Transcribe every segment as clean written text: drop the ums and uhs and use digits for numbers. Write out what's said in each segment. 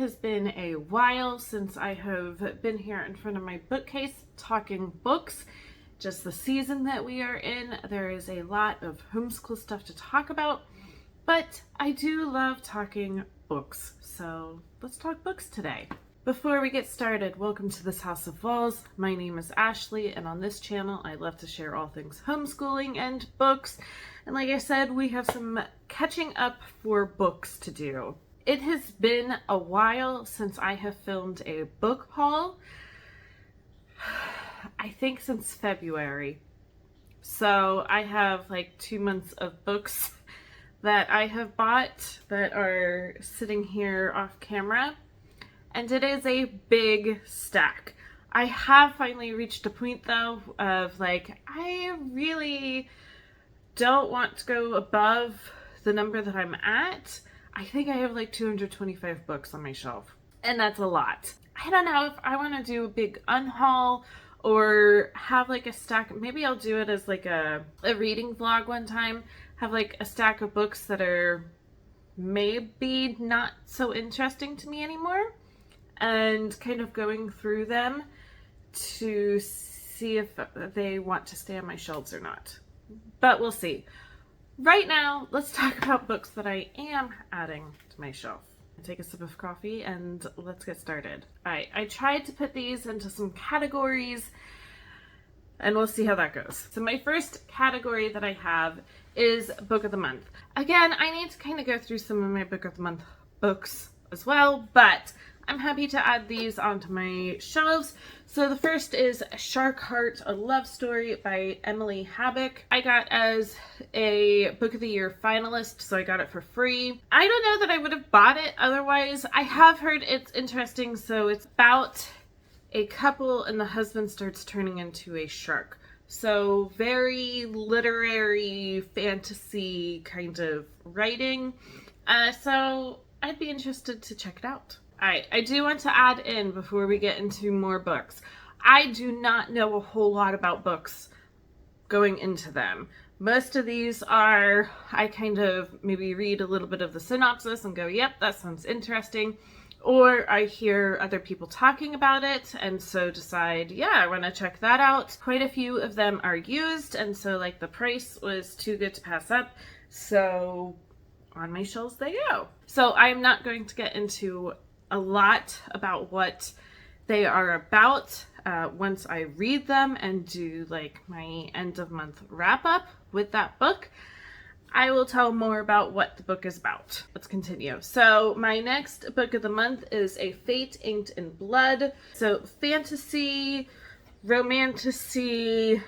has been a while since I have been here in front of my bookcase talking books. Just the season that we are in, there is a lot of homeschool stuff to talk about, but I do love talking books, so let's talk books today. Before we get started, welcome to this House of Walls. My name is Ashley, and on this channel I love to share all things homeschooling and books. And like I said, we have some catching up for books to do. It has been a while since I have filmed a book haul. I think since February. So I have like 2 months of books that I have bought that are sitting here off camera. And it is a big stack. I have finally reached a point though of like, I really don't want to go above the number that I'm at. I think I have like 225 books on my shelf, and that's a lot. I don't know if I want to do a big unhaul or have like a stack. Maybe I'll do it as like a reading vlog one time. Have like a stack of books that are maybe not so interesting to me anymore, and kind of going through them to see if they want to stay on my shelves or not. But we'll see. Right now, let's talk about books that I am adding to my shelf. Take a sip of coffee and let's get started. Alright, I tried to put these into some categories and we'll see how that goes. So my first category that I have is Book of the Month. Again, I need to kind of go through some of my Book of the Month books as well, but I'm happy to add these onto my shelves. So the first is Shark Heart, a love story by Emily Habak. I got as a Book of the Year finalist, so I got it for free. I don't know that I would have bought it otherwise. I have heard it's interesting. So it's about a couple and the husband starts turning into a shark. So very literary fantasy kind of writing. So I'd be interested to check it out. Alright, I do want to add in before we get into more books. I do not know a whole lot about books going into them. Most of these are, I kind of maybe read a little bit of the synopsis and go, yep, that sounds interesting. Or I hear other people talking about it and so decide, yeah, I want to check that out. Quite a few of them are used, and so like the price was too good to pass up. So on my shelves they go. So I'm not going to get into a lot about what they are about once I read them and do like my end of month wrap up with that book. I will tell more about what the book is about. Let's continue. So my next book of the month is A Fate Inked in Blood. So fantasy, romantasy,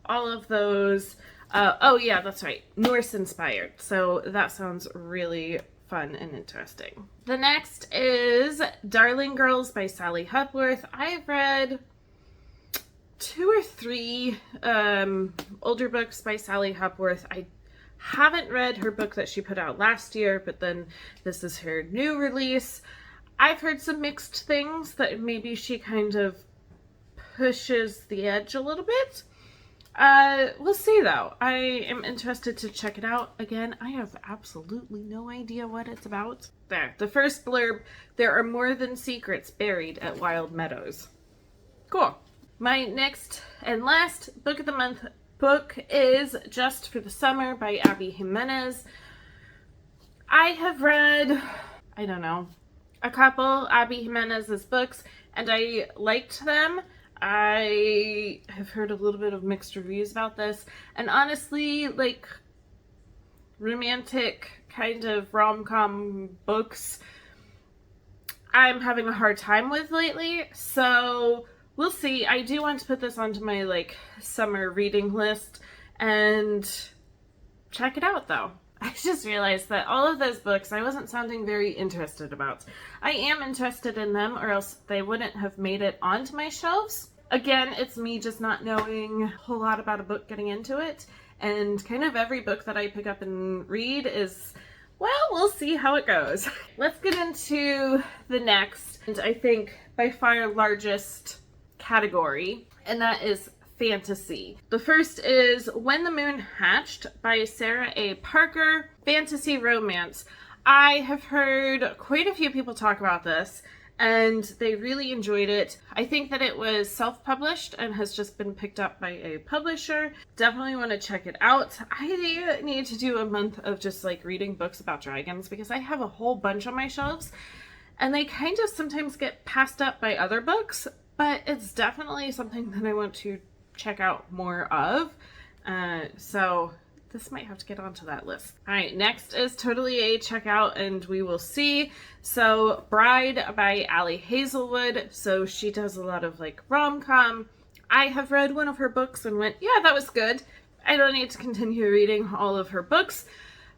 all of those. Oh yeah, that's right. Norse inspired. So that sounds really fun and interesting. The next is Darling Girls by Sally Hepworth. I've read 2 or 3 older books by Sally Hepworth. I haven't read her book that she put out last year, but then this is her new release. I've heard some mixed things that maybe she kind of pushes the edge a little bit. We'll see though. I am interested to check it out. Again, I have absolutely no idea what it's about. There, the first blurb, there are more than secrets buried at Wild Meadows. Cool. My next and last book of the month book is Just for the Summer by Abby Jimenez. I have read, I don't know, a couple Abby Jimenez's books and I liked them. I have heard a little bit of mixed reviews about this, and honestly, like romantic kind of rom-com books I'm having a hard time with lately, so we'll see. I do want to put this onto my like summer reading list and check it out though. I just realized that all of those books I wasn't sounding very interested about. I am interested in them, or else they wouldn't have made it onto my shelves. Again, it's me just not knowing a whole lot about a book getting into it, and kind of every book that I pick up and read is, well, we'll see how it goes. Let's get into the next, and I think by far largest category, and that is fantasy. The first is When the Moon Hatched by Sarah A. Parker, fantasy romance. I have heard quite a few people talk about this, and they really enjoyed it. I think that it was self-published and has just been picked up by a publisher. Definitely want to check it out. I need to do a month of just like reading books about dragons because I have a whole bunch on my shelves, and they kind of sometimes get passed up by other books, but it's definitely something that I want to check out more of. So this might have to get onto that list. All right, next is totally a checkout, and we will see. So Bride by Ali Hazelwood. So she does a lot of like rom-com. I have read one of her books and went, yeah, that was good. I don't need to continue reading all of her books.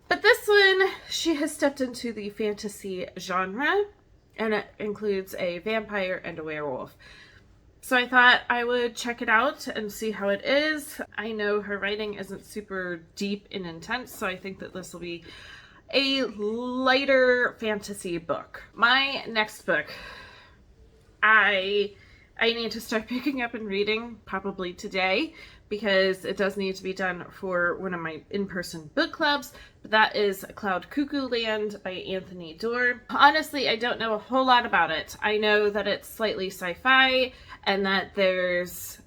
But this one, she has stepped into the fantasy genre, and it includes a vampire and a werewolf. So I thought I would check it out and see how it is. I know her writing isn't super deep and intense, so I think that this will be a lighter fantasy book. My next book, I need to start picking up and reading probably today because it does need to be done for one of my in-person book clubs. But that is Cloud Cuckoo Land by Anthony Doerr. Honestly, I don't know a whole lot about it. I know that it's slightly sci-fi and that there's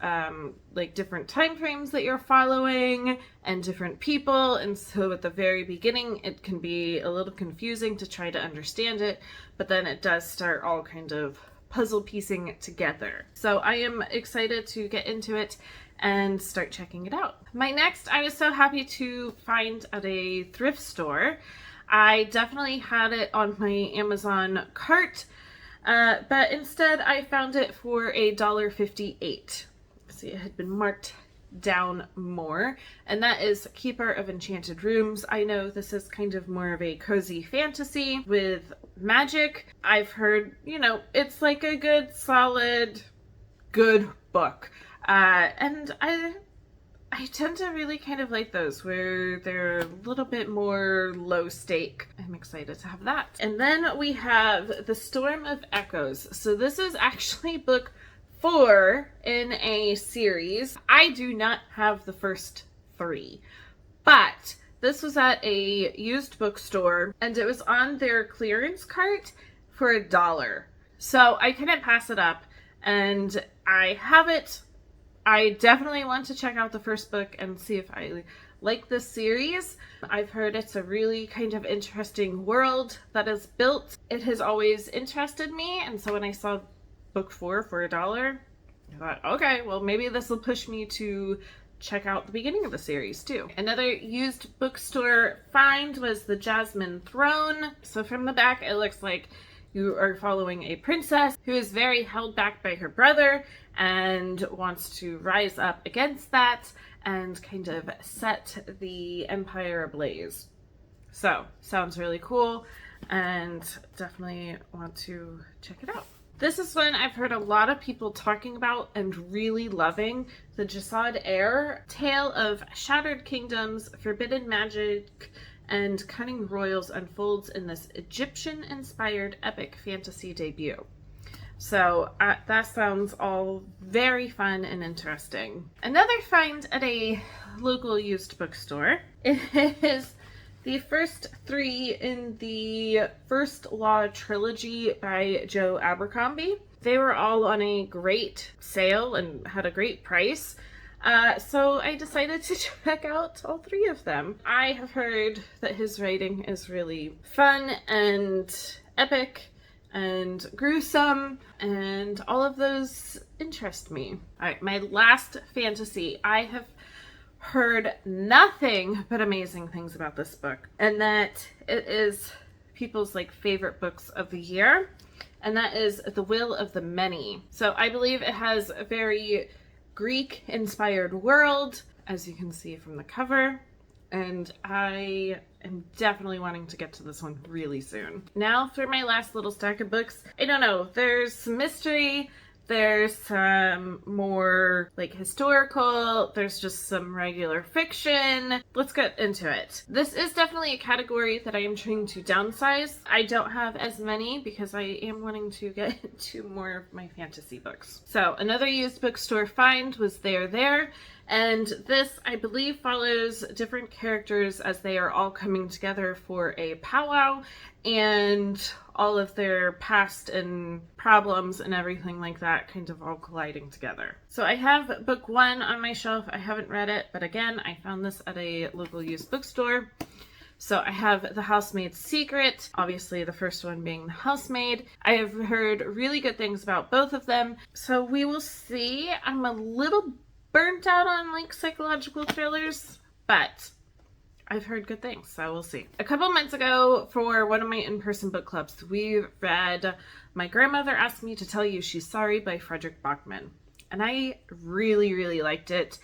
like different time frames that you're following and different people. And so at the very beginning, it can be a little confusing to try to understand it, but then it does start all kind of puzzle piecing it together. So I am excited to get into it and start checking it out. My next, I was so happy to find at a thrift store. I definitely had it on my Amazon cart, but instead I found it for $1.58. See, it had been marked down more, and that is Keeper of Enchanted Rooms. I know this is kind of more of a cozy fantasy with magic. I've heard, you know, it's like a good, solid, good book. And I tend to really kind of like those where they're a little bit more low stake. I'm excited to have that. And then we have The Storm of Echoes. So this is actually book 4 in a series. I do not have the first 3, but this was at a used bookstore and it was on their clearance cart for $1. So I couldn't pass it up, and I have it. I definitely want to check out the first book and see if I like this series. I've heard it's a really kind of interesting world that is built. It has always interested me, and so when I saw book 4 for $1, I thought, okay, well maybe this will push me to check out the beginning of the series too. Another used bookstore find was The Jasmine Throne. So from the back it looks like you are following a princess who is very held back by her brother and wants to rise up against that and kind of set the empire ablaze. So, sounds really cool and definitely want to check it out. This is one I've heard a lot of people talking about and really loving. The Jasad Heir, Tale of Shattered Kingdoms, Forbidden Magic, and Cunning Royals unfolds in this Egyptian-inspired epic fantasy debut. So that sounds all very fun and interesting. Another find at a local used bookstore is the first 3 in the First Law trilogy by Joe Abercrombie. They were all on a great sale and had a great price. So I decided to check out all 3 of them. I have heard that his writing is really fun and epic and gruesome, and all of those interest me. All right, my last fantasy. I have heard nothing but amazing things about this book, and that it is people's like favorite books of the year, and that is The Will of the Many. So I believe it has a very Greek-inspired world, as you can see from the cover, and I am definitely wanting to get to this one really soon. Now for my last little stack of books. I don't know, there's some mystery, There's some more like historical, there's just some regular fiction. Let's get into it. This is definitely a category that I am trying to downsize. I don't have as many because I am wanting to get into more of my fantasy books. So another used bookstore find was there. And this, I believe, follows different characters as they are all coming together for a powwow and all of their past and problems and everything like that kind of all colliding together. So I have book 1 on my shelf. I haven't read it, but again, I found this at a local used bookstore. So I have The Housemaid's Secret, obviously the first one being The Housemaid. I have heard really good things about both of them, so we will see. I'm a little burnt out on like psychological thrillers, but I've heard good things, so we'll see. A couple months ago, for one of my in-person book clubs, we read My Grandmother Asked Me to Tell You She's Sorry by Fredrik Backman. And I really liked it.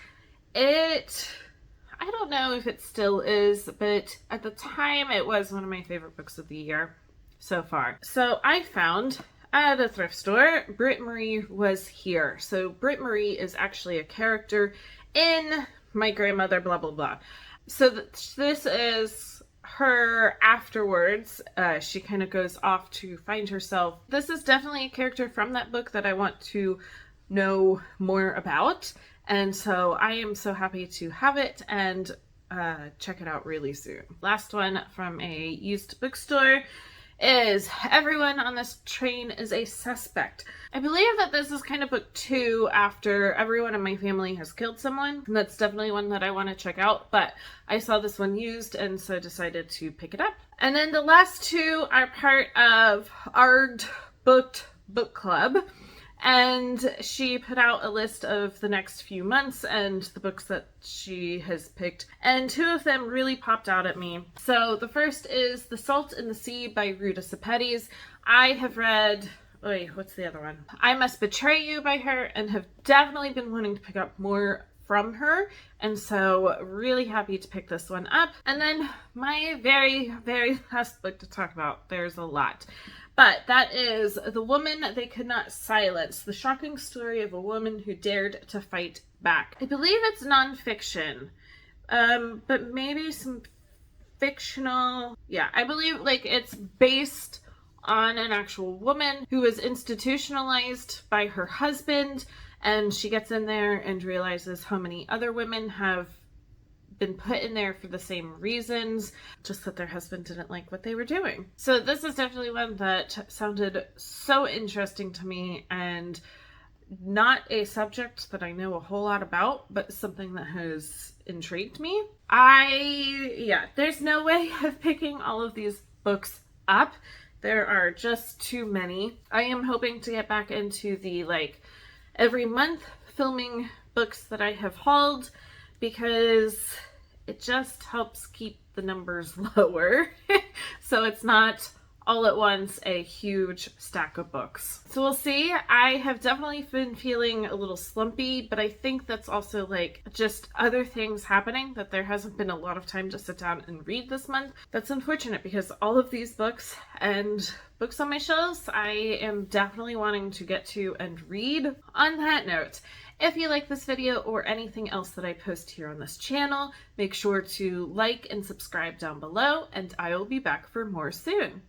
I don't know if it still is, but at the time it was one of my favorite books of the year so far. So I found at a thrift store, Britt Marie Was Here. So Britt Marie is actually a character in My Grandmother blah blah blah. So this is her afterwards. She kind of goes off to find herself. This is definitely a character from that book that I want to know more about. And so I am so happy to have it and check it out really soon. Last one from a used bookstore is Everyone on This Train is a Suspect. I believe that this is kind of book 2 after Everyone in My Family Has Killed Someone. And that's definitely one that I want to check out, but I saw this one used and so decided to pick it up. And then the last 2 are part of Ard Booked Book Club. And she put out a list of the next few months and the books that she has picked. And 2 of them really popped out at me. So the first is The Salt in the Sea by Ruta Sepetys. I have read, what's the other one? I Must Betray You by her and have definitely been wanting to pick up more from her. And so really happy to pick this one up. And then my very last book to talk about. There's a lot. But that is The Woman They Could Not Silence, the shocking story of a woman who dared to fight back. I believe it's nonfiction, but maybe some fictional. Yeah, I believe like it's based on an actual woman who was institutionalized by her husband, and she gets in there and realizes how many other women have been put in there for the same reasons, just that their husband didn't like what they were doing. So this is definitely one that sounded so interesting to me and not a subject that I know a whole lot about, but something that has intrigued me. There's no way of picking all of these books up. There are just too many. I am hoping to get back into the like every month filming books that I have hauled, because it just helps keep the numbers lower. So it's not all at once a huge stack of books. So we'll see. I have definitely been feeling a little slumpy, but I think that's also like just other things happening, that there hasn't been a lot of time to sit down and read this month. That's unfortunate because all of these books and books on my shelves I am definitely wanting to get to and read. On that note, if you like this video or anything else that I post here on this channel, make sure to like and subscribe down below, and I will be back for more soon.